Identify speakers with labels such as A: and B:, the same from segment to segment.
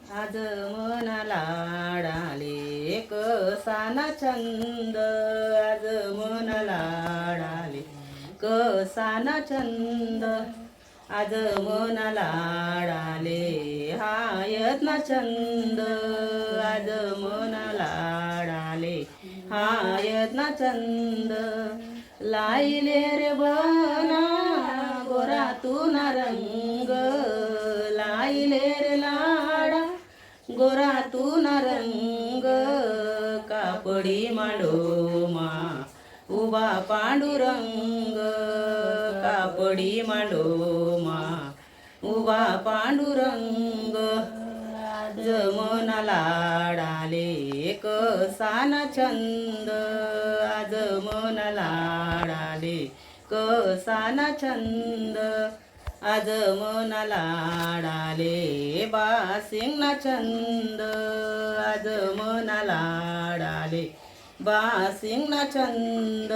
A: आज मनाला डाले कसाना छंद, आज मनाला डाले कसाना छंद, आज मनाला डाले हायतना छंद, आज मनाला डाले हायतना छंद. लाईले रे बना गोरातून रंग, लाईले रे लाडा गोरातून रंग, कापडी मांडोमा उभा पांडुरंग, कापडी मांडोमा उभा पांडुरंग. आज मनाला डाले कसाना छंद, आज मनाला डाले कसाना छंद, आज मनाला डाले बासिंगना छंद, आज मनाला डाले बासिंगना छंद.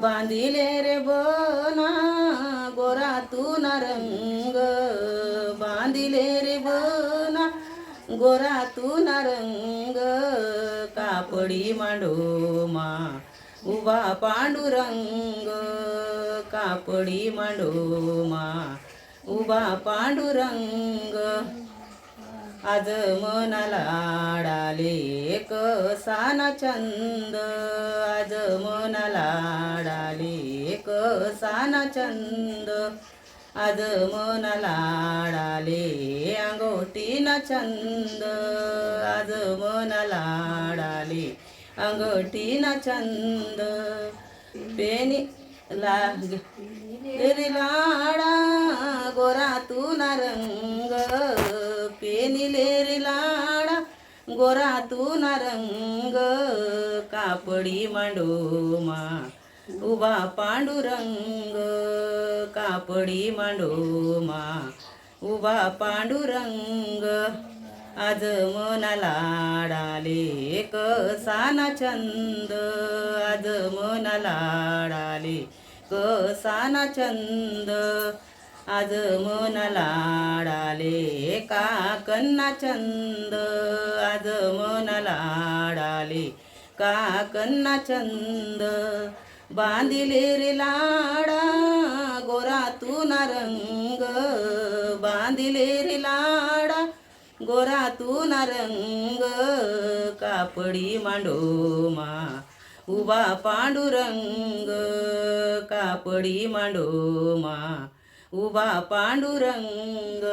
A: बांधिले रे बना गोरातून रंग, बांधिले रे बना गोरातून रंग, कापडी मांडोमा उभा पांडुरंग, कापडी मांडोमा उभा पांडुरंग. आज मनाला डाले कसाना छंद, आज मनाला डाले कसाना छंद, आज मनाला डाले अंगोटीना छंद, आज मनाला डाले अंगठीना छंद. पेनी रे लाडा गोरातून रंग, पेनीले रे लाडा गोरातून रंग, कापडी मांडोमा उभा पांडुरंग, कापडी मांडोमा उभा पांडुरंग. आज मनाला डाले कसाना छंद, आज मनाला डाले कसाना छंद, आज मनाला डाले काकन्ना छंद, आज मनाला डाले काकन्ना छंद. बांधिले रे लाडा गोरातून रंग, बांधिले रे लाडा गोरातून रंग, कापडी मांडोमा उभा पांडुरंग, कापडी मांडोमा उभा पांडुरंग.